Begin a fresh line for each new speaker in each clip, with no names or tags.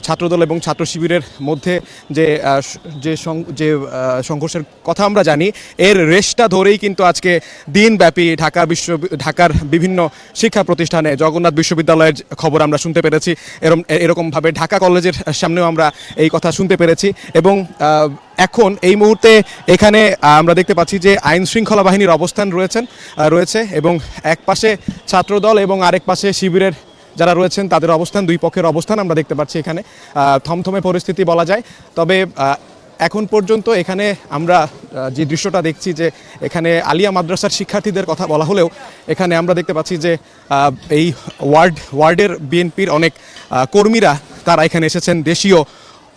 ছাত্রদল এবং ছাত্র শিবিরের মধ্যে যে যে সংঘর্ষের কথা আমরা জানি, এর রেশটা ধরেই কিন্তু আজকে দিনব্যাপী ঢাকার বিভিন্ন শিক্ষা প্রতিষ্ঠানে, জগন্নাথ বিশ্ববিদ্যালয়ের খবর আমরা শুনতে পেরেছি, এরকমভাবে ঢাকা কলেজের সামনেও আমরা এই কথা শুনতে পেরেছি। এবং এখন এই মুহূর্তে এখানে আমরা দেখতে পাচ্ছি যে আইন শৃঙ্খলা বাহিনীর অবস্থান রয়েছে এবং এক পাশে ছাত্রদল এবং আরেক পাশে শিবিরের যারা রয়েছেন তাদের অবস্থান, দুই পক্ষের অবস্থান আমরা দেখতে পাচ্ছি। এখানে থমথমে পরিস্থিতি বলা যায়। তবে এখন পর্যন্ত এখানে আমরা যে দৃশ্যটা দেখছি, যে এখানে আলিয়া মাদ্রাসার শিক্ষার্থীদের কথা বলা হলেও এখানে আমরা দেখতে পাচ্ছি যে এই ওয়ার্ডের বিএনপির অনেক কর্মীরা তারা এখানে এসেছেন দেশীয়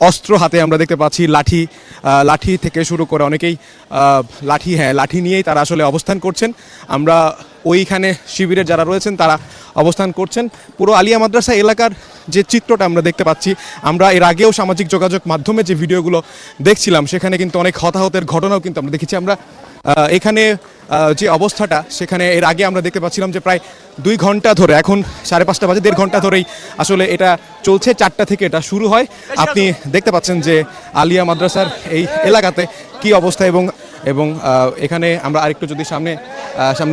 অস্ত্র হাতে। আমরা দেখতে পাচ্ছি লাঠি থেকে শুরু করে অনেকেই লাঠি নিয়েই তারা আসলে অবস্থান করছেন। আমরা ওইখানে শিবিরের যারা রয়েছেন তারা অবস্থান করছেন। পুরো আলিয়া মাদ্রাসা এলাকার যে চিত্রটা আমরা দেখতে পাচ্ছি, আমরা এর আগেও সামাজিক যোগাযোগ মাধ্যমে যে ভিডিওগুলো দেখছিলাম সেখানে কিন্তু অনেক হতাহতের ঘটনাও কিন্তু আমরা দেখেছি। আমরা এখানে যে অবস্থাটা, সেখানে এর আগে আমরা দেখতে পাচ্ছিলাম যে প্রায় 2 ঘন্টা ধরে, এখন 5:30 বাজে, 1.5 ঘন্টা ধরেই আসলে এটা চলছে। 4টা থেকে এটা শুরু হয়। আপনি দেখতে পাচ্ছেন যে আলিয়া মাদ্রাসার এই এলাকাতে কি অবস্থা। এবং এখানে আমরা আরেকটু যদি সামনে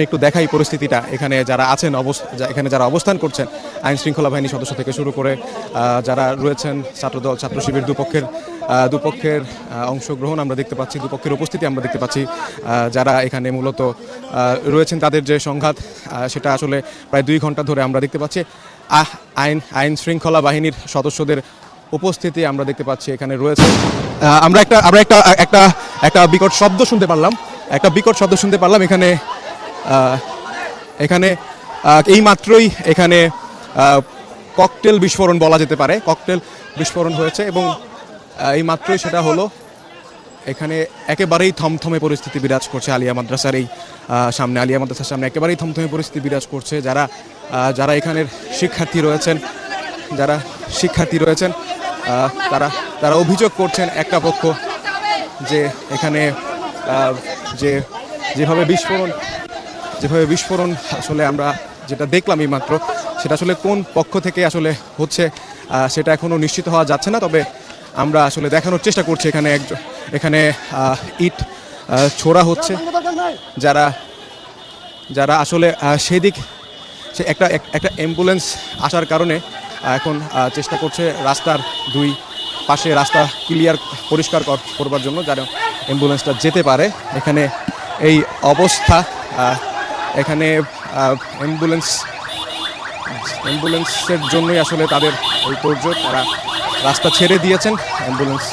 একটু দেখাই পরিস্থিতিটা, এখানে যারা আছেন এখানে যারা অবস্থান করছেন, আইন শৃঙ্খলা বাহিনীর সদস্য থেকে শুরু করে যারা রয়েছেন, ছাত্রদল ছাত্র শিবির দুপক্ষের অংশগ্রহণ আমরা দেখতে পাচ্ছি, দুপক্ষের উপস্থিতি আমরা দেখতে পাচ্ছি। যারা এখানে মূলত রয়েছেন তাদের যে সংঘাত, সেটা আসলে প্রায় 2 ঘন্টা ধরে আমরা দেখতে পাচ্ছি। আইন শৃঙ্খলা বাহিনীর সদস্যদের উপস্থিতি আমরা দেখতে পাচ্ছি এখানে রয়েছে। আমরা একটা বিকট শব্দ শুনতে পারলাম এখানে এই মাত্রই এখানে ককটেল বিস্ফোরণ বলা যেতে পারে, ককটেল বিস্ফোরণ হয়েছে এবং এই মাত্রই সেটা হলো। এখানে একেবারেই থমথমে পরিস্থিতি বিরাজ করছে আলিয়া মাদ্রাসার সামনে একেবারেই থমথমে পরিস্থিতি বিরাজ করছে। যারা এখানের শিক্ষার্থী রয়েছেন তারা অভিযোগ করছেন একটা পক্ষ যে এখানে যেভাবে বিস্ফোরণ আসলে আমরা যেটা দেখলাম এই মাত্র, সেটা আসলে কোন পক্ষ থেকে আসলে হচ্ছে সেটা এখনো নিশ্চিত হওয়া যাচ্ছে না। তবে আমরা আসলে দেখানোর চেষ্টা করছি এখানে ইট ছোড়া হচ্ছে। যারা আসলে একটা অ্যাম্বুলেন্স আসার কারণে এখন চেষ্টা করছে রাস্তার 2 পাশে রাস্তা পরিষ্কার করবার জন্য, যেন অ্যাম্বুলেন্সটা যেতে পারে। এখানে এই অবস্থা, এখানে অ্যাম্বুলেন্সের জন্যই আসলে তাদের এই তোড়জোড়, তারা রাস্তা ছেড়ে দিয়েছেন, অ্যাম্বুলেন্স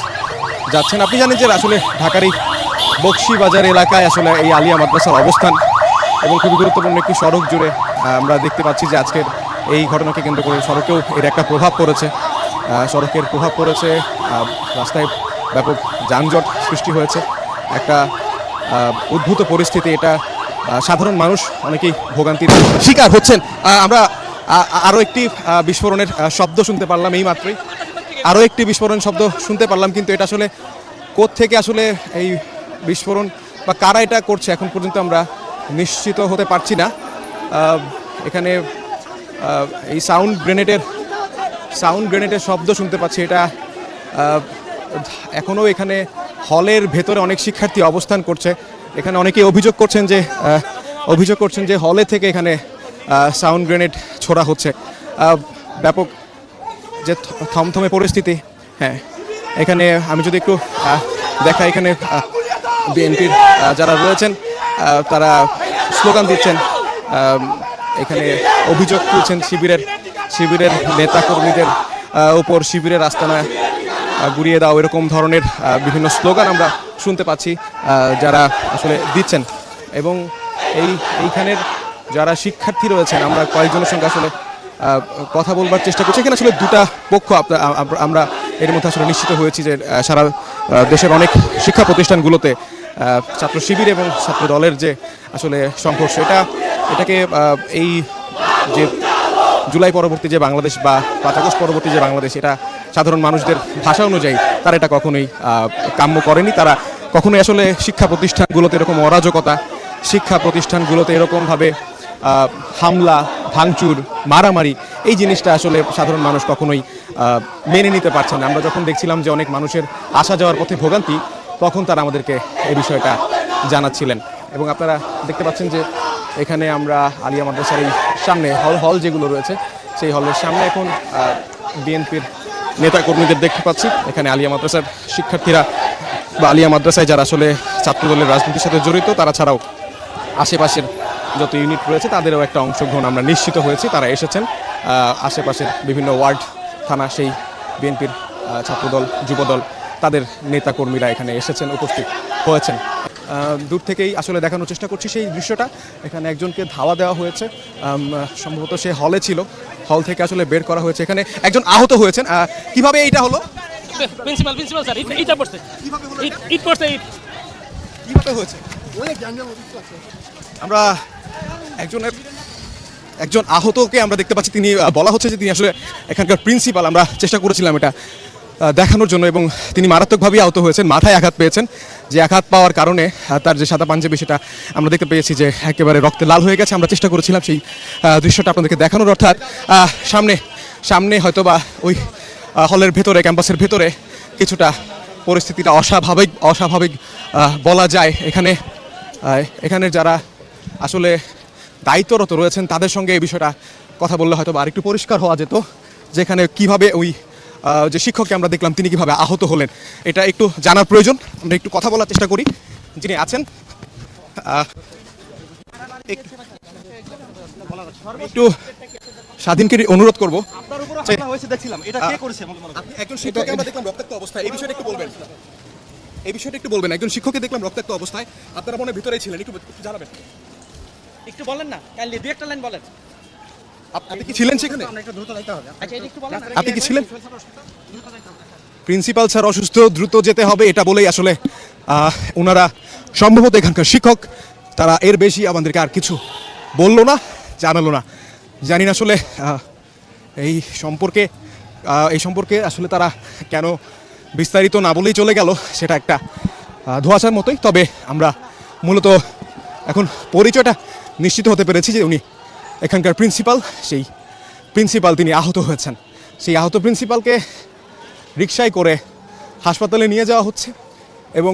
যাচ্ছেন। আপনি জানেন যে আসলে ঢাকার এই বকশীবাজার এলাকায় আসলে এই আলিয়া মাদ্রাসার অবস্থান এবং খুবই গুরুত্বপূর্ণ একটি সড়ক জুড়ে আমরা দেখতে পাচ্ছি যে আজকের এই ঘটনাকে কেন্দ্র করে সড়কেও এর একটা প্রভাব পড়েছে। রাস্তায় ব্যাপক যানজট সৃষ্টি হয়েছে, একটা উদ্ভূত পরিস্থিতি। এটা সাধারণ মানুষ অনেকেই ভোগান্তির শিকার হচ্ছেন। আমরা আরও একটি বিস্ফোরণের শব্দ শুনতে পারলাম এই মাত্রই, কিন্তু এটা আসলে কোত্থেকে আসলে এই বিস্ফোরণ বা কারা এটা করছে এখন পর্যন্ত আমরা নিশ্চিত হতে পারছি না। এখানে এই সাউন্ড গ্রেনেডের শব্দ শুনতে পাচ্ছি। এটা এখনও এখানে হলের ভেতরে অনেক শিক্ষার্থী অবস্থান করছে। এখানে অনেকেই অভিযোগ করছেন যে হলে থেকে এখানে সাউন্ড গ্রেনেড ছোড়া হচ্ছে। ব্যাপক যে থমথমে পরিস্থিতি। হ্যাঁ, এখানে আমি যদি একটু দেখাই, এখানে বিএনপির যারা রয়েছেন তারা স্লোগান দিচ্ছেন, এখানে অভিযোগ তুলছেন শিবিরের নেতাকর্মীদের উপর, শিবিরের আস্তানা গুড়িয়ে দাও, এরকম ধরনের বিভিন্ন স্লোগান আমরা শুনতে পাচ্ছি যারা আসলে দিচ্ছেন। এবং এইখানের যারা শিক্ষার্থী রয়েছেন, আমরা কয়েকজনের সঙ্গে আসলে কথা বলবার চেষ্টা করছি। এখানে আসলে 2টা পক্ষ আমরা এর মধ্যে আসলে নিশ্চিত হয়েছি যে সারা দেশের অনেক শিক্ষা প্রতিষ্ঠানগুলোতে ছাত্র শিবির এবং ছাত্র দলের যে আসলে সংঘর্ষ, এটাকে এই যে জুলাই পরবর্তী যে বাংলাদেশ বা 5 আগস্ট পরবর্তী যে বাংলাদেশ, এটা সাধারণ মানুষদের ভাষা অনুযায়ী তারা এটা কখনোই কাম্য করেনি। তারা কখনোই আসলে শিক্ষা প্রতিষ্ঠানগুলোতে এরকম অরাজকতা, শিক্ষা প্রতিষ্ঠানগুলোতে এরকমভাবে হামলা ভাঙচুর, মারামারি, এই জিনিসটা আসলে সাধারণ মানুষ কখনোই মেনে নিতে পারছেন না। আমরা যখন দেখছিলাম যে অনেক মানুষের আসা যাওয়ার পথে ভোগান্তি, তখন তারা আমাদেরকে এই বিষয়টা জানাচ্ছিলেন। এবং আপনারা দেখতে পাচ্ছেন যে এখানে আমরা আলিয়া মাদ্রাসার এই সামনে হল যেগুলো রয়েছে, সেই হলের সামনে এখন বিএনপির নেতাকর্মীদের দেখতে পাচ্ছি। এখানে আলিয়া মাদ্রাসার শিক্ষার্থীরা বা আলিয়া মাদ্রাসায় যারা আসলে ছাত্রদলের রাজনীতির সাথে জড়িত, তারা ছাড়াও আশেপাশের যত ইউনিট রয়েছে তাদেরও একটা অংশগ্রহণ আমরা নিশ্চিত হয়েছি। তারা এসেছেন আশেপাশের বিভিন্ন ওয়ার্ড, থানা, সেই বিএনপির ছাত্রদল, যুবদল, তাদের নেতাকর্মীরা এখানে এসেছেন, উপস্থিত হয়েছেন। দূর থেকেই আসলে দেখানোর চেষ্টা করছি সেই দৃশ্যটা। এখানে একজনকে ধাওয়া দেওয়া হয়েছে, সম্ভবত সে হলে ছিল, হল থেকে আসলে বের করা হয়েছে। এখানে একজন আহত হয়েছেন। কিভাবে এইটা হলো?
প্রিন্সিপাল স্যার এটা পড়ছে, ইট পড়ছে,
কিভাবে হয়েছে? আমরা একজন আহতকে আমরা দেখতে পাচ্ছি। তিনি বলা হচ্ছে যে তিনি আসলে এখানকার প্রিন্সিপাল। আমরা চেষ্টা করেছিলাম এটা দেখানোর জন্য, এবং তিনি মারাত্মকভাবেই আহত হয়েছেন, মাথায় আঘাত পেয়েছেন। যে আঘাত পাওয়ার কারণে তার যে সাদা পাঞ্জাবি, সেটা আমরা দেখতে পেয়েছি যে একেবারে রক্তে লাল হয়ে গেছে। আমরা চেষ্টা করেছিলাম সেই দৃশ্যটা আপনাদেরকে দেখানোর, অর্থাৎ সামনে হয়তো বা ওই হলের ভেতরে, ক্যাম্পাসের ভেতরে কিছুটা পরিস্থিতিটা অস্বাভাবিক বলা যায়। এখানে যারা আসলে দায়িত্বরত রয়েছেন তাদের সঙ্গে এই বিষয়টা কথা বললে হয়তো বা আরেকটু পরিষ্কার হওয়া যেত, যেখানে কিভাবে ওই যে শিক্ষককে আমরা দেখলাম তিনি কিভাবে আহত হলেন, এটা একটু জানার প্রয়োজন। আমরা একটু কথা বলার চেষ্টা করি। যিনি আছেন, একটু স্বাধীনকে অনুরোধ করবো। একজন শিক্ষককে আমরা দেখলাম রক্তাক্ত অবস্থায়, এই বিষয়টা একটু বলবেন। একজন শিক্ষককে দেখলাম রক্তাক্ত অবস্থায়, আপনারা মনে ভিতরেই ছিলেন, একটু জানাবেন।
একটু বলেন না, কাইন্ডলি দুই একটা লাইন বলেন।
আপনি কি ছিলেন সেখানে?
আচ্ছা এটা একটু বলেন।
আপনি কি ছিলেন? প্রিন্সিপাল স্যার অসুস্থ, দ্রুত যেতে হবে, এটা বলেই আসলে ওনারা, সম্ভবত এখানকার শিক্ষক, তারা এর বেশি আমাদেরকে আর কিছু বললো না, জানালো না। জানি না আসলে এই সম্পর্কে আসলে তারা কেন বিস্তারিত না বলেই চলে গেল, সেটা একটা ধোঁয়াশার মতোই। তবে আমরা মূলত এখন পরিচয়টা নিশ্চিত হতে পেরেছি যে উনি এখানকার প্রিন্সিপাল। সেই প্রিন্সিপাল তিনি আহত হয়েছেন। সেই আহত প্রিন্সিপালকে রিকশায় করে হাসপাতালে নিয়ে যাওয়া হচ্ছে এবং